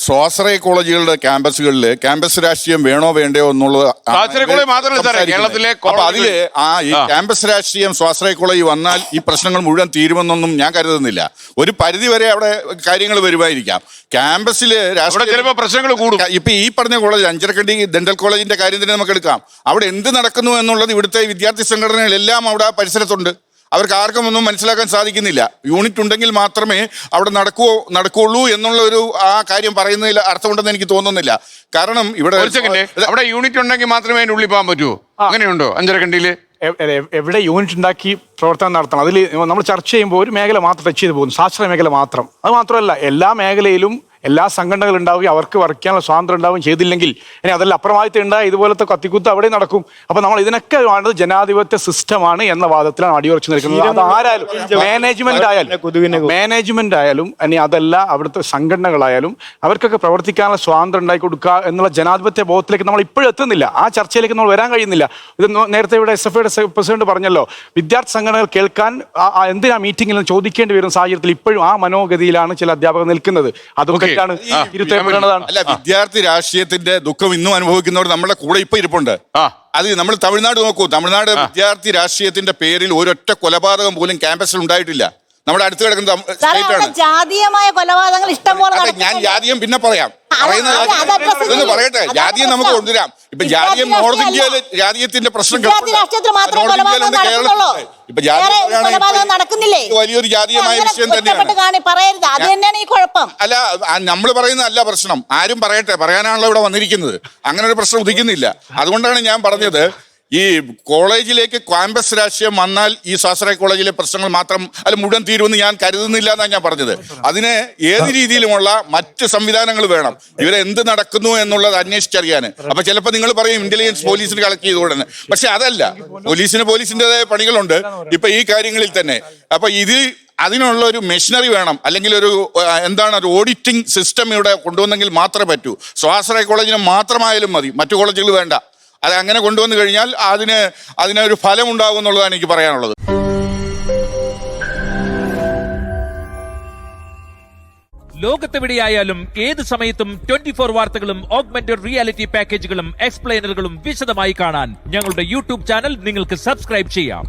സ്വാശ്രയ കോളേജുകളുടെ ക്യാമ്പസ് രാഷ്ട്രീയം വേണോ വേണ്ടയോ എന്നുള്ളത് അപ്പൊ അതില് ഈ ക്യാമ്പസ് രാഷ്ട്രീയം സ്വാശ്രയ കോളേജ് വന്നാൽ ഈ പ്രശ്നങ്ങൾ മുഴുവൻ തീരുമെന്നൊന്നും ഞാൻ കരുതുന്നില്ല. ഒരു പരിധി വരെ അവിടെ കാര്യങ്ങൾ വരുമായിരിക്കാം. ക്യാമ്പസില് ചിലപ്പോൾ പ്രശ്നങ്ങൾ കൂടും. ഇപ്പൊ ഈ പറഞ്ഞ കോളേജ് അഞ്ചരക്കണ്ടി ഡെന്റൽ കോളേജിന്റെ കാര്യം തന്നെ നമുക്ക് എടുക്കാം. അവിടെ എന്ത് നടക്കുന്നു എന്നുള്ളത് ഇവിടുത്തെ വിദ്യാർത്ഥി സംഘടനകളെല്ലാം അവിടെ പരിസരത്തുണ്ട്. അവർക്ക് ആർക്കും ഒന്നും മനസ്സിലാക്കാൻ സാധിക്കുന്നില്ല. യൂണിറ്റ് ഉണ്ടെങ്കിൽ മാത്രമേ അവിടെ നടക്കുള്ളൂ എന്നുള്ള ഒരു ആ കാര്യം പറയുന്നതിൽ അർത്ഥമുണ്ടെന്ന് എനിക്ക് തോന്നുന്നില്ല. കാരണം ഇവിടെ അവിടെ യൂണിറ്റ് ഉണ്ടെങ്കിൽ മാത്രമേ അതിന്റെ ഉള്ളിൽ പോകാൻ പറ്റുമോ? അങ്ങനെയുണ്ടോ അഞ്ചരക്കണ്ടിയില്? എവിടെ യൂണിറ്റ് ഉണ്ടാക്കി പ്രവർത്തനം നടത്തണം. അതിൽ നമ്മൾ ചർച്ച ചെയ്യുമ്പോൾ ഒരു മേഖല മാത്രം ടച്ച് ചെയ്ത് പോകുന്നു, സ്വാശ്രയ മേഖല മാത്രം. അത് മാത്രമല്ല, എല്ലാ മേഖലയിലും എല്ലാ സംഘടനകൾ ഉണ്ടാവുകയും അവർക്ക് വർക്ക് ചെയ്യാനുള്ള സ്വാതന്ത്ര്യം ഉണ്ടാവുകയും ചെയ്തില്ലെങ്കിൽ ഇനി അതെല്ലാം അപ്രമാദിത്യം ഉണ്ടായി ഇതുപോലത്തെ കത്തിക്കുത്ത് അവിടെ നടക്കും. അപ്പൊ നമ്മൾ ഇതിനൊക്കെ വേണ്ടത് ജനാധിപത്യ സിസ്റ്റമാണ് എന്ന വാദത്തിലാണ് അടിയുറച്ചു നിൽക്കുന്നത്. അത് ആരായാലും മാനേജ്മെന്റ് ആയാലും ഇനി അതല്ല അവിടുത്തെ സംഘടനകളായാലും അവർക്കൊക്കെ പ്രവർത്തിക്കാനുള്ള സ്വാതന്ത്ര്യം ഉണ്ടാക്കി കൊടുക്കുക എന്നുള്ള ജനാധിപത്യ ബോധത്തിലേക്ക് നമ്മൾ ഇപ്പോഴും എത്തുന്നില്ല. ആ ചർച്ചയിലേക്ക് നമ്മൾ വരാൻ കഴിയുന്നില്ല. ഇത് നേരത്തെ ഇവിടെ SFIയുടെ പ്രസിഡന്റ് പറഞ്ഞല്ലോ, വിദ്യാർത്ഥി സംഘടനകൾ കേൾക്കാൻ എന്തിനാ മീറ്റിംഗിൽ ചോദിക്കേണ്ടി വരുന്ന സാഹചര്യത്തിൽ ഇപ്പോഴും ആ മനോഗതിയിലാണ് ചില അധ്യാപകർ നിൽക്കുന്നത്. അതൊക്കെ അല്ല, വിദ്യാർത്ഥി രാഷ്ട്രീയത്തിന്റെ ദുഃഖം ഇന്നും അനുഭവിക്കുന്നവർ നമ്മുടെ കൂടെ ഇപ്പൊ ഇരിപ്പുണ്ട്. അത് നമ്മൾ തമിഴ്നാട് നോക്കൂ. തമിഴ്നാട് വിദ്യാർത്ഥി രാഷ്ട്രീയത്തിന്റെ പേരിൽ ഒരൊറ്റ കൊലപാതകം പോലും ക്യാമ്പസിൽ ഉണ്ടായിട്ടില്ല. നമ്മുടെ അടുത്ത് കിടക്കുന്ന സ്റ്റേറ്റാണ്. ജാതീയമായ കൊലപാതകങ്ങൾ ഇഷ്ടംപോലെ. ഞാൻ ജാതീയം പിന്നെ പറയാം, ഇതൊന്ന് പറയട്ടെ. ജാതീയം നമുക്ക് കൊണ്ടുവരാം. ഇപ്പൊ ജാതീയം നോർത്ത് ഇന്ത്യയില് ജാതീയത്തിന്റെ പ്രശ്നം ഇപ്പൊ നടക്കുന്നില്ലേ? വലിയൊരു ജാതീയമായ വിഷയം തന്നെയാണ്. അല്ല, നമ്മൾ പറയുന്നതല്ല പ്രശ്നം. ആരും പറയട്ടെ, പറയാനാണല്ലോ ഇവിടെ വന്നിരിക്കുന്നത്. അങ്ങനെ ഒരു പ്രശ്നം ഉദിക്കുന്നില്ല. അതുകൊണ്ടാണ് ഞാൻ പറഞ്ഞത്, ഈ കോളേജിലേക്ക് ക്യാമ്പസ് രാഷ്ട്രീയം വന്നാൽ ഈ സ്വാശ്രയ കോളേജിലെ പ്രശ്നങ്ങൾ മാത്രം മുഴുവൻ തീരുമെന്ന് ഞാൻ കരുതുന്നില്ല എന്നാണ് ഞാൻ പറഞ്ഞത്. അതിന് ഏത് രീതിയിലുമുള്ള മറ്റ് സംവിധാനങ്ങൾ വേണം. ഇവരെ എന്ത് നടക്കുന്നു എന്നുള്ളത് അന്വേഷിച്ചറിയാൻ. അപ്പൊ ചിലപ്പോൾ നിങ്ങൾ പറയും ഇന്റലിജൻസ് പോലീസിന് കളക്ട് ചെയ്തുകൊണ്ടെന്ന്. പക്ഷെ അതല്ല, പോലീസിൻ്റെതായ പണികളുണ്ട് ഇപ്പൊ ഈ കാര്യങ്ങളിൽ തന്നെ. അപ്പൊ അതിനുള്ള ഒരു മെഷീനറി വേണം, അല്ലെങ്കിൽ ഒരു ഓഡിറ്റിംഗ് സിസ്റ്റം ഇവിടെ കൊണ്ടുവന്നെങ്കിൽ മാത്രമേ പറ്റൂ. സ്വാശ്രയ കോളേജിന് മാത്രമായാലും മതി, മറ്റു കോളേജുകൾ വേണ്ട. അത് അങ്ങനെ കൊണ്ടുവന്നു കഴിഞ്ഞാൽ അതിനൊരു ഫലം ഉണ്ടാകും എന്നുള്ളതാണ് എനിക്ക് പറയാനുള്ളത്. ലോകത്തെവിടെയായാലും ഏത് സമയത്തും 24 വാർത്തകളും ഓഗ്മെന്റഡ് റിയാലിറ്റി പാക്കേജുകളും എക്സ്പ്ലെയിനറുകളും വിശദമായി കാണാൻ ഞങ്ങളുടെ YouTube ചാനൽ നിങ്ങൾക്ക് സബ്സ്ക്രൈബ് ചെയ്യാം.